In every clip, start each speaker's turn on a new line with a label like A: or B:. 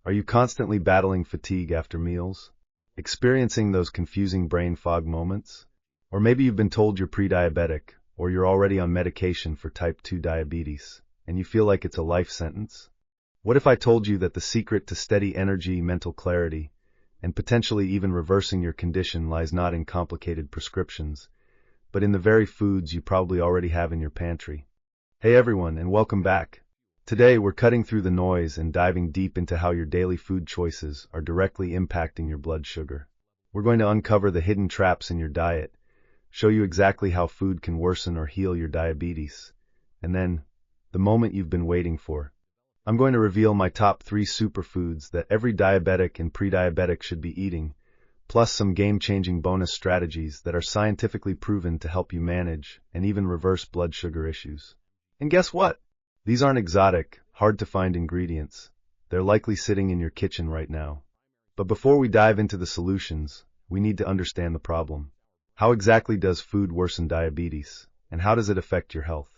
A: Are you constantly battling fatigue after meals? Experiencing those confusing brain fog moments? Or maybe you've been told you're pre-diabetic, or you're already on medication for type 2 diabetes, and you feel like it's a life sentence? What if I told you that the secret to steady energy, mental clarity, and potentially even reversing your condition lies not in complicated prescriptions, but in the very foods you probably already have in your pantry? Hey everyone, and welcome back. Today we're cutting through the noise and diving deep into how your daily food choices are directly impacting your blood sugar. We're going to uncover the hidden traps in your diet, show you exactly how food can worsen or heal your diabetes, and then, the moment you've been waiting for, I'm going to reveal my top 3 superfoods that every diabetic and pre-diabetic should be eating, plus some game-changing bonus strategies that are scientifically proven to help you manage and even reverse blood sugar issues. And guess what? These aren't exotic, hard-to-find ingredients. They're likely sitting in your kitchen right now. But before we dive into the solutions, we need to understand the problem. How exactly does food worsen diabetes, and how does it affect your health?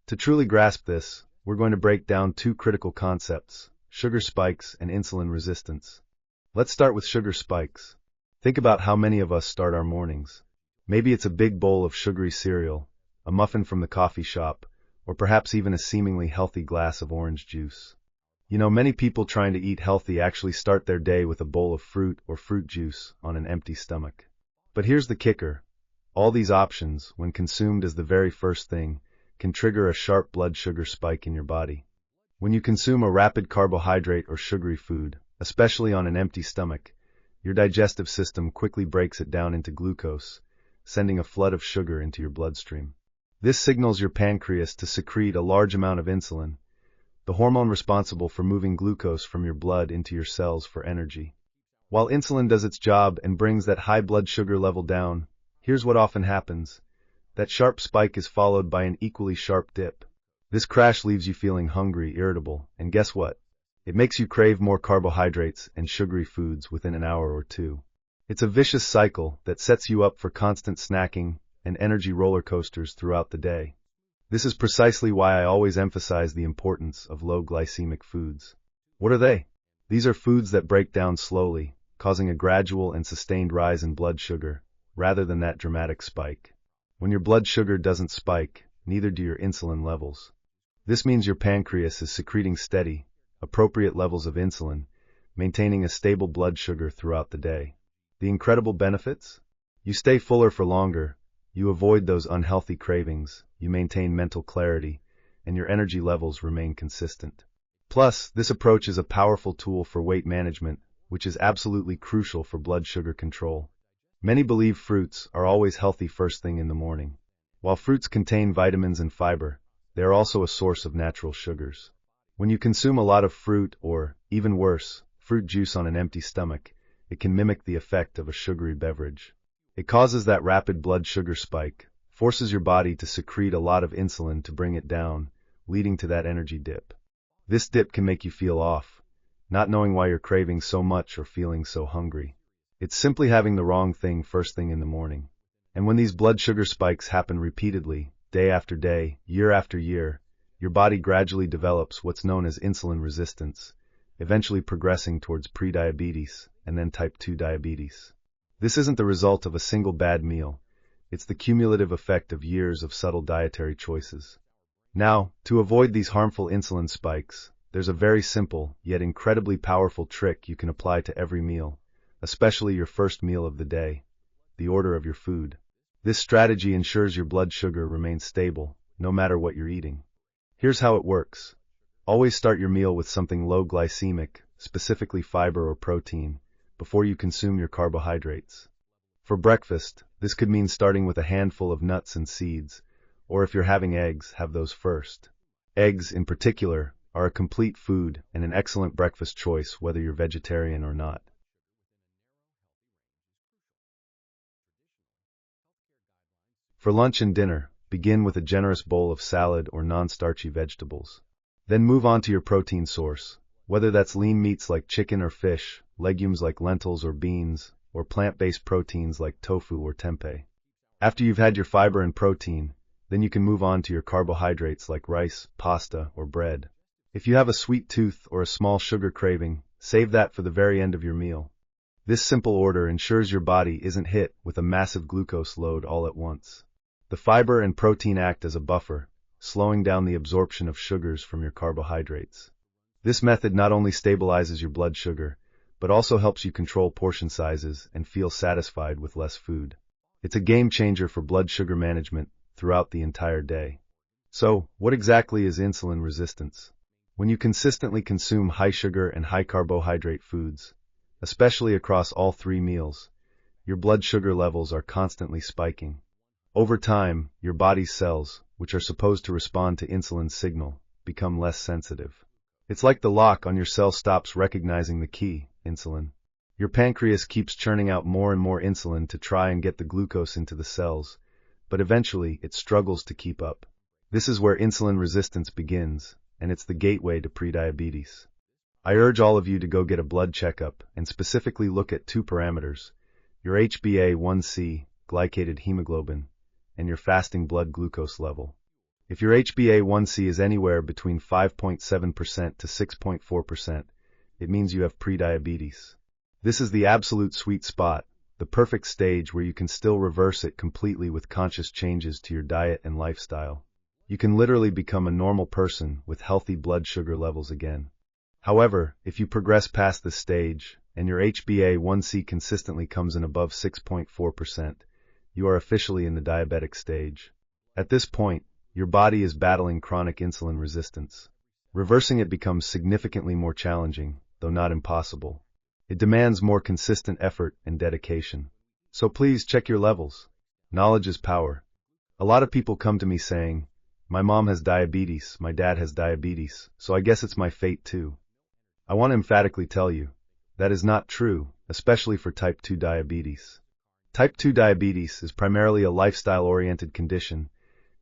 A: To truly grasp this, we're going to break down 2 critical concepts: sugar spikes and insulin resistance. Let's start with sugar spikes. Think about how many of us start our mornings. Maybe it's a big bowl of sugary cereal, a muffin from the coffee shop, or perhaps even a seemingly healthy glass of orange juice. You know, many people trying to eat healthy actually start their day with a bowl of fruit or fruit juice on an empty stomach. But here's the kicker. All these options, when consumed as the very first thing, can trigger a sharp blood sugar spike in your body. When you consume a rapid carbohydrate or sugary food, especially on an empty stomach, your digestive system quickly breaks it down into glucose, sending a flood of sugar into your bloodstream. This signals your pancreas to secrete a large amount of insulin, the hormone responsible for moving glucose from your blood into your cells for energy. While insulin does its job and brings that high blood sugar level down, here's what often happens. That sharp spike is followed by an equally sharp dip. This crash leaves you feeling hungry, irritable, and guess what? It makes you crave more carbohydrates and sugary foods within an hour or two. It's a vicious cycle that sets you up for constant snacking and energy roller coasters throughout the day. This is precisely why I always emphasize the importance of low glycemic foods. What are they? These are foods that break down slowly, causing a gradual and sustained rise in blood sugar, rather than that dramatic spike. When your blood sugar doesn't spike, neither do your insulin levels. This means your pancreas is secreting steady, appropriate levels of insulin, maintaining a stable blood sugar throughout the day. The incredible benefits? You stay fuller for longer, you avoid those unhealthy cravings, you maintain mental clarity, and your energy levels remain consistent. Plus, this approach is a powerful tool for weight management, which is absolutely crucial for blood sugar control. Many believe fruits are always healthy first thing in the morning. While fruits contain vitamins and fiber, they are also a source of natural sugars. When you consume a lot of fruit or, even worse, fruit juice on an empty stomach, it can mimic the effect of a sugary beverage. It causes that rapid blood sugar spike, forces your body to secrete a lot of insulin to bring it down, leading to that energy dip. This dip can make you feel off, not knowing why you're craving so much or feeling so hungry. It's simply having the wrong thing first thing in the morning. And when these blood sugar spikes happen repeatedly, day after day, year after year, your body gradually develops what's known as insulin resistance, eventually progressing towards prediabetes and then type 2 diabetes. This isn't the result of a single bad meal. It's the cumulative effect of years of subtle dietary choices. Now, to avoid these harmful insulin spikes, there's a very simple, yet incredibly powerful trick you can apply to every meal, especially your first meal of the day, the order of your food. This strategy ensures your blood sugar remains stable, no matter what you're eating. Here's how it works. Always start your meal with something low glycemic, specifically fiber or protein, before you consume your carbohydrates. For breakfast, this could mean starting with a handful of nuts and seeds, or if you're having eggs, have those first. Eggs, in particular, are a complete food and an excellent breakfast choice whether you're vegetarian or not. For lunch and dinner, begin with a generous bowl of salad or non-starchy vegetables. Then move on to your protein source, whether that's lean meats like chicken or fish, legumes like lentils or beans, or plant-based proteins like tofu or tempeh. After you've had your fiber and protein, then you can move on to your carbohydrates like rice, pasta, or bread. If you have a sweet tooth or a small sugar craving, Save that for the very end of your meal. This simple order ensures your body isn't hit with a massive glucose load all at once. The fiber and protein act as a buffer, slowing down the absorption of sugars from your carbohydrates. This method not only stabilizes your blood sugar, but also helps you control portion sizes and feel satisfied with less food. It's a game changer for blood sugar management throughout the entire day. So, what exactly is insulin resistance? When you consistently consume high sugar and high carbohydrate foods, especially across all 3 meals, your blood sugar levels are constantly spiking. Over time, your body's cells, which are supposed to respond to insulin's signal, become less sensitive. It's like the lock on your cell stops recognizing the key, insulin. Your pancreas keeps churning out more and more insulin to try and get the glucose into the cells, but eventually it struggles to keep up. This is where insulin resistance begins, and it's the gateway to prediabetes. I urge all of you to go get a blood checkup and specifically look at 2 parameters, your HbA1c, glycated hemoglobin, and your fasting blood glucose level. If your HbA1c is anywhere between 5.7% to 6.4%, it means you have prediabetes. This is the absolute sweet spot, the perfect stage where you can still reverse it completely with conscious changes to your diet and lifestyle. You can literally become a normal person with healthy blood sugar levels again. However, if you progress past this stage, and your HbA1c consistently comes in above 6.4%, you are officially in the diabetic stage. At this point, your body is battling chronic insulin resistance. Reversing it becomes significantly more challenging, though not impossible. It demands more consistent effort and dedication. So please check your levels. Knowledge is power. A lot of people come to me saying, "My mom has diabetes, my dad has diabetes, so I guess it's my fate too." I want to emphatically tell you, that is not true, especially for type 2 diabetes. Type 2 diabetes is primarily a lifestyle-oriented condition,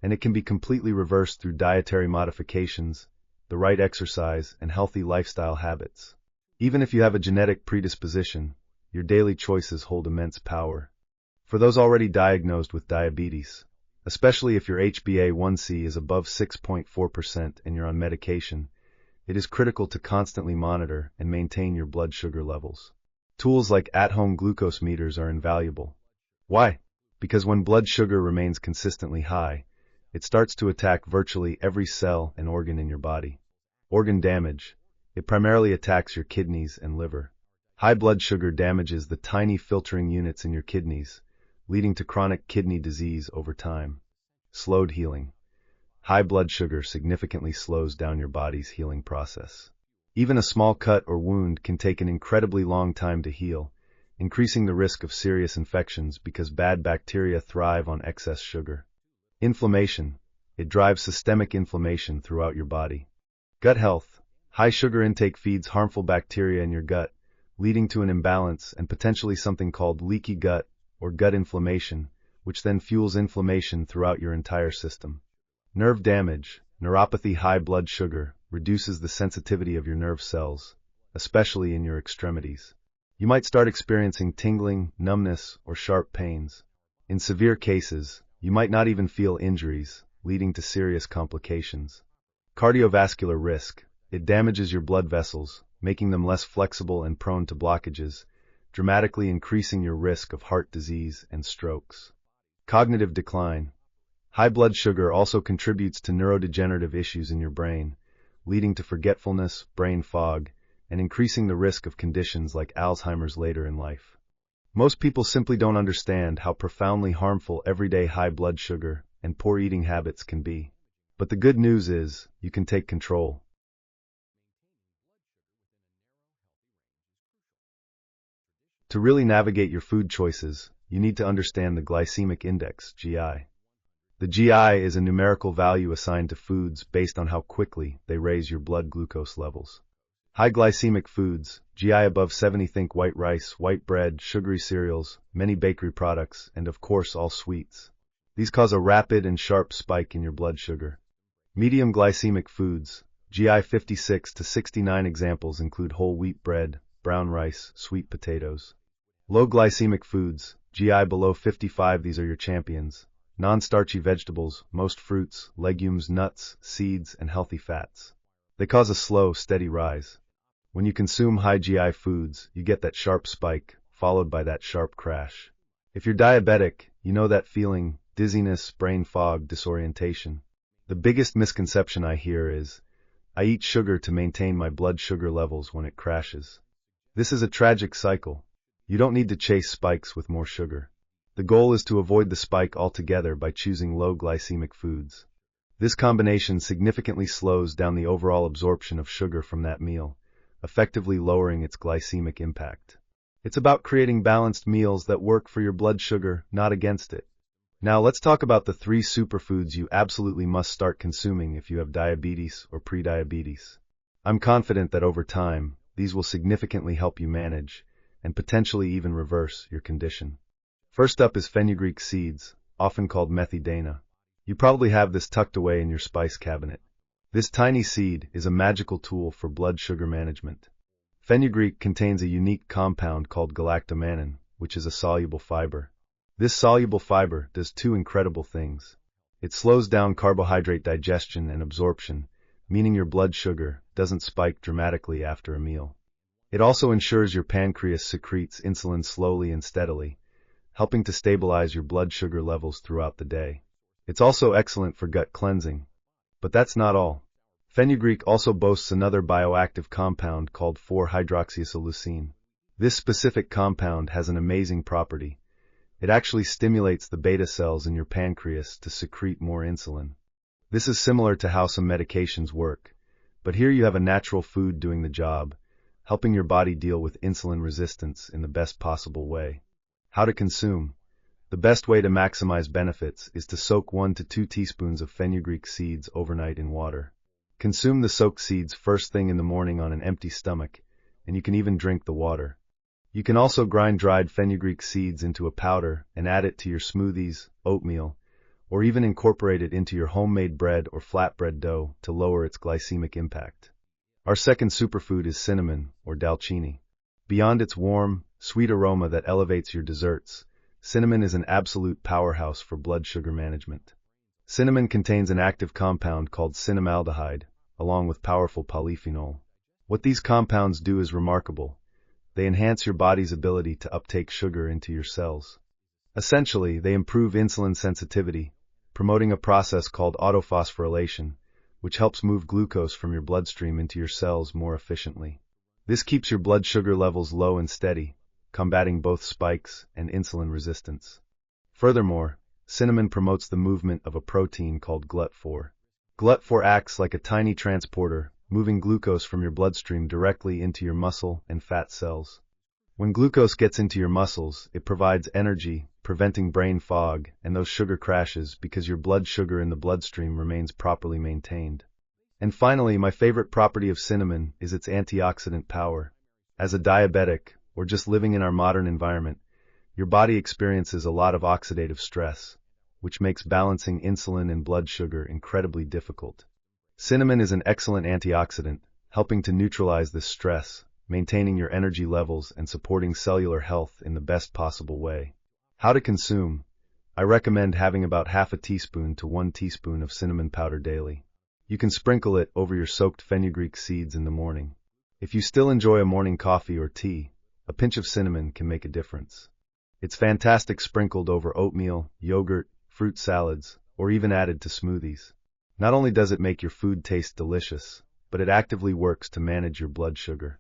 A: and it can be completely reversed through dietary modifications, the right exercise, and healthy lifestyle habits. Even if you have a genetic predisposition, your daily choices hold immense power. For those already diagnosed with diabetes, especially if your HbA1c is above 6.4% and you're on medication, it is critical to constantly monitor and maintain your blood sugar levels. Tools like at-home glucose meters are invaluable. Why? Because when blood sugar remains consistently high, it starts to attack virtually every cell and organ in your body. Organ damage. It primarily attacks your kidneys and liver. High blood sugar damages the tiny filtering units in your kidneys, leading to chronic kidney disease over time. Slowed healing. High blood sugar significantly slows down your body's healing process. Even a small cut or wound can take an incredibly long time to heal, increasing the risk of serious infections because bad bacteria thrive on excess sugar. Inflammation. It drives systemic inflammation throughout your body. Gut health. High sugar intake feeds harmful bacteria in your gut, leading to an imbalance and potentially something called leaky gut or gut inflammation, which then fuels inflammation throughout your entire system. Nerve damage. Neuropathy. High blood sugar reduces the sensitivity of your nerve cells, especially in your extremities. You might start experiencing tingling, numbness, or sharp pains. In severe cases, you might not even feel injuries, leading to serious complications. Cardiovascular risk. It damages your blood vessels, making them less flexible and prone to blockages, dramatically increasing your risk of heart disease and strokes. Cognitive decline. High blood sugar also contributes to neurodegenerative issues in your brain, leading to forgetfulness, brain fog, and increasing the risk of conditions like Alzheimer's later in life. Most people simply don't understand how profoundly harmful everyday high blood sugar and poor eating habits can be. But the good news is, you can take control. To really navigate your food choices, you need to understand the glycemic index, GI. The GI is a numerical value assigned to foods based on how quickly they raise your blood glucose levels. High glycemic foods, GI above 70, think white rice, white bread, sugary cereals, many bakery products, and of course all sweets. These cause a rapid and sharp spike in your blood sugar. Medium glycemic foods, GI 56 to 69, examples include whole wheat bread, brown rice, sweet potatoes. Low glycemic foods, GI below 55, these are your champions. Non-starchy vegetables, most fruits, legumes, nuts, seeds, and healthy fats. They cause a slow, steady rise. When you consume high GI foods, you get that sharp spike, followed by that sharp crash. If you're diabetic, you know that feeling: dizziness, brain fog, disorientation. The biggest misconception I hear is, I eat sugar to maintain my blood sugar levels when it crashes. This is a tragic cycle. You don't need to chase spikes with more sugar. The goal is to avoid the spike altogether by choosing low glycemic foods. This combination significantly slows down the overall absorption of sugar from that meal, effectively lowering its glycemic impact. It's about creating balanced meals that work for your blood sugar, not against it. Now let's talk about the 3 superfoods you absolutely must start consuming if you have diabetes or prediabetes. I'm confident that over time, these will significantly help you manage, and potentially even reverse, your condition. First up is fenugreek seeds, often called methidana. You probably have this tucked away in your spice cabinet. This tiny seed is a magical tool for blood sugar management. Fenugreek contains a unique compound called galactomannan, which is a soluble fiber. This soluble fiber does 2 incredible things. It slows down carbohydrate digestion and absorption, meaning your blood sugar doesn't spike dramatically after a meal. It also ensures your pancreas secretes insulin slowly and steadily, helping to stabilize your blood sugar levels throughout the day. It's also excellent for gut cleansing. But that's not all. Fenugreek also boasts another bioactive compound called 4-hydroxyisoleucine. This specific compound has an amazing property. It actually stimulates the beta cells in your pancreas to secrete more insulin. This is similar to how some medications work, but here you have a natural food doing the job, helping your body deal with insulin resistance in the best possible way. How to consume? The best way to maximize benefits is to soak 1 to 2 teaspoons of fenugreek seeds overnight in water. Consume the soaked seeds first thing in the morning on an empty stomach, and you can even drink the water. You can also grind dried fenugreek seeds into a powder and add it to your smoothies, oatmeal, or even incorporate it into your homemade bread or flatbread dough to lower its glycemic impact. Our second superfood is cinnamon, or dalchini. Beyond its warm, sweet aroma that elevates your desserts, cinnamon is an absolute powerhouse for blood sugar management. Cinnamon contains an active compound called cinnamaldehyde, along with powerful polyphenol. What these compounds do is remarkable. They enhance your body's ability to uptake sugar into your cells. Essentially, they improve insulin sensitivity, promoting a process called autophosphorylation, which helps move glucose from your bloodstream into your cells more efficiently. This keeps your blood sugar levels low and steady, combating both spikes and insulin resistance. Furthermore, cinnamon promotes the movement of a protein called GLUT4. GLUT4 acts like a tiny transporter, moving glucose from your bloodstream directly into your muscle and fat cells. When glucose gets into your muscles, it provides energy, preventing brain fog and those sugar crashes because your blood sugar in the bloodstream remains properly maintained. And finally, my favorite property of cinnamon is its antioxidant power. As a diabetic, or just living in our modern environment, your body experiences a lot of oxidative stress, which makes balancing insulin and blood sugar incredibly difficult. Cinnamon is an excellent antioxidant, helping to neutralize this stress, maintaining your energy levels and supporting cellular health in the best possible way. How to consume? I recommend having about half a teaspoon to 1 teaspoon of cinnamon powder daily. You can sprinkle it over your soaked fenugreek seeds in the morning. If you still enjoy a morning coffee or tea, a pinch of cinnamon can make a difference. It's fantastic sprinkled over oatmeal, yogurt, fruit salads, or even added to smoothies. Not only does it make your food taste delicious, but it actively works to manage your blood sugar.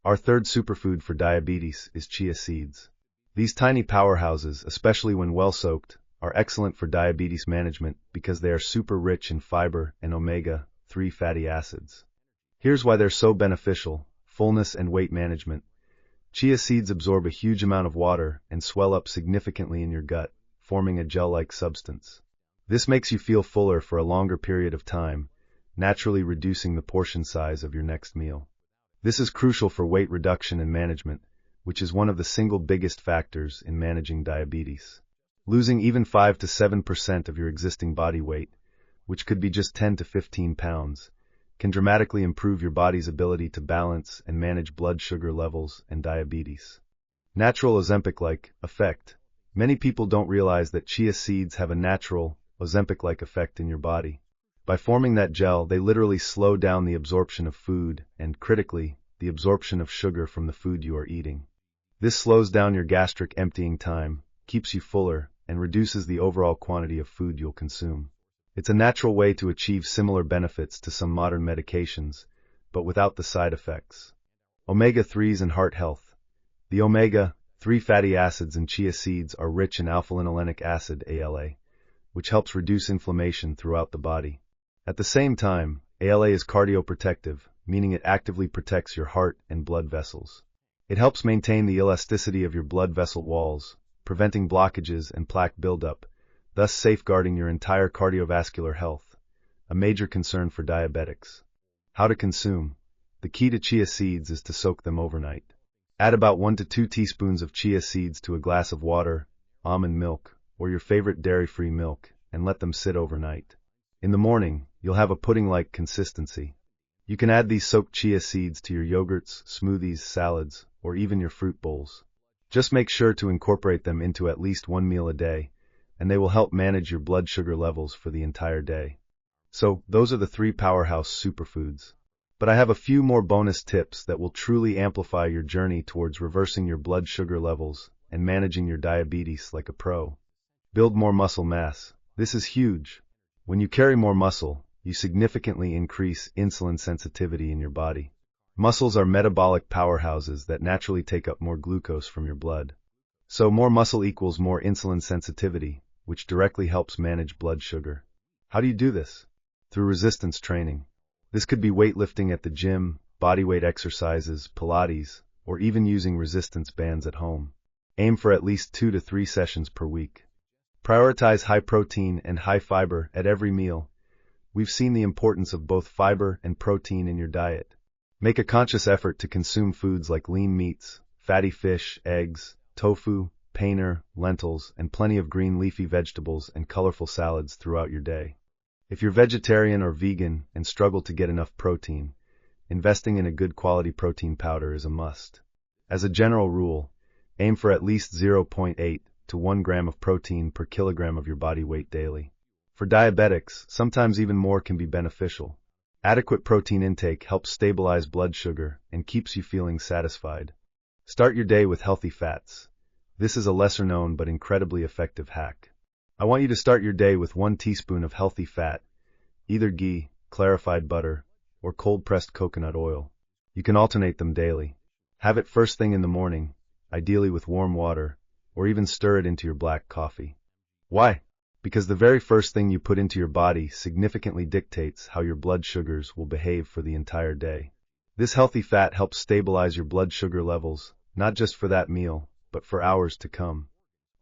A: Our third superfood for diabetes is chia seeds. These tiny powerhouses, especially when well soaked, are excellent for diabetes management because they are super rich in fiber and omega-3 fatty acids. Here's why they're so beneficial: fullness and weight management. Chia seeds absorb a huge amount of water and swell up significantly in your gut, forming a gel-like substance. This makes you feel fuller for a longer period of time, naturally reducing the portion size of your next meal. This is crucial for weight reduction and management, which is one of the single biggest factors in managing diabetes. Losing even 5 to 7% of your existing body weight, which could be just 10 to 15 pounds, can dramatically improve your body's ability to balance and manage blood sugar levels and diabetes. Natural OZEMPIC-like effect. Many people don't realize that chia seeds have a natural, OZEMPIC-like effect in your body. By forming that gel, they literally slow down the absorption of food and, critically, the absorption of sugar from the food you are eating. This slows down your gastric emptying time, keeps you fuller, and reduces the overall quantity of food you'll consume. It's a natural way to achieve similar benefits to some modern medications, but without the side effects. Omega-3s and heart health. The omega-3 fatty acids in chia seeds are rich in alpha-linolenic acid (ALA), which helps reduce inflammation throughout the body. At the same time, ALA is cardioprotective, meaning it actively protects your heart and blood vessels. It helps maintain the elasticity of your blood vessel walls, preventing blockages and plaque buildup, thus safeguarding your entire cardiovascular health, a major concern for diabetics. How to consume. The key to chia seeds is to soak them overnight. Add about 1 to 2 teaspoons of chia seeds to a glass of water, almond milk, or your favorite dairy-free milk, and let them sit overnight. In the morning, you'll have a pudding-like consistency. You can add these soaked chia seeds to your yogurts, smoothies, salads, or even your fruit bowls. Just make sure to incorporate them into at least one meal a day, and they will help manage your blood sugar levels for the entire day. So, those are the 3 powerhouse superfoods. But I have a few more bonus tips that will truly amplify your journey towards reversing your blood sugar levels and managing your diabetes like a pro. Build more muscle mass. This is huge. When you carry more muscle, you significantly increase insulin sensitivity in your body. Muscles are metabolic powerhouses that naturally take up more glucose from your blood. So more muscle equals more insulin sensitivity, which directly helps manage blood sugar. How do you do this? Through resistance training. This could be weightlifting at the gym, bodyweight exercises, Pilates, or even using resistance bands at home. Aim for at least 2 to 3 sessions per week. Prioritize high protein and high fiber at every meal. We've seen the importance of both fiber and protein in your diet. Make a conscious effort to consume foods like lean meats, fatty fish, eggs, tofu, paneer, lentils, and plenty of green leafy vegetables and colorful salads throughout your day. If you're vegetarian or vegan and struggle to get enough protein, investing in a good quality protein powder is a must. As a general rule, aim for at least 0.8 to 1 gram of protein per kilogram of your body weight daily. For diabetics, sometimes even more can be beneficial. Adequate protein intake helps stabilize blood sugar and keeps you feeling satisfied. Start your day with healthy fats. This is a lesser-known but incredibly effective hack. I want you to start your day with 1 teaspoon of healthy fat, either ghee, clarified butter, or cold-pressed coconut oil. You can alternate them daily. Have it first thing in the morning, ideally with warm water, or even stir it into your black coffee. Why? Because the very first thing you put into your body significantly dictates how your blood sugars will behave for the entire day. This healthy fat helps stabilize your blood sugar levels, not just for that meal, but for hours to come.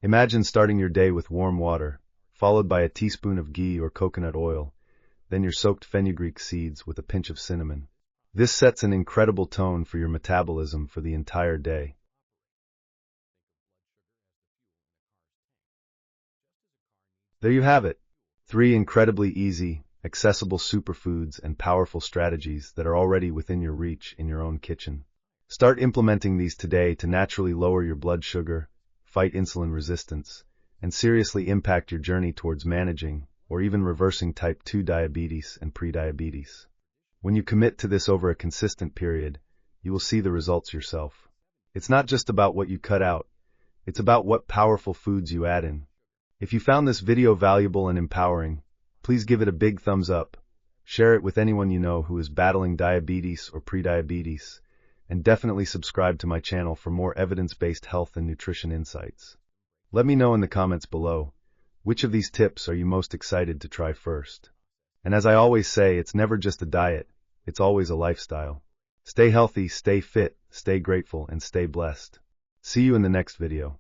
A: Imagine starting your day with warm water, followed by a teaspoon of ghee or coconut oil, then your soaked fenugreek seeds with a pinch of cinnamon. This sets an incredible tone for your metabolism for the entire day. There you have it. 3 incredibly easy, accessible superfoods and powerful strategies that are already within your reach in your own kitchen. Start implementing these today to naturally lower your blood sugar, fight insulin resistance, and seriously impact your journey towards managing or even reversing type 2 diabetes and prediabetes. When you commit to this over a consistent period, you will see the results yourself. It's not just about what you cut out, it's about what powerful foods you add in. If you found this video valuable and empowering, please give it a big thumbs up, share it with anyone you know who is battling diabetes or prediabetes, and definitely subscribe to my channel for more evidence-based health and nutrition insights. Let me know in the comments below, which of these tips are you most excited to try first? And as I always say, it's never just a diet, it's always a lifestyle. Stay healthy, stay fit, stay grateful, and stay blessed. See you in the next video.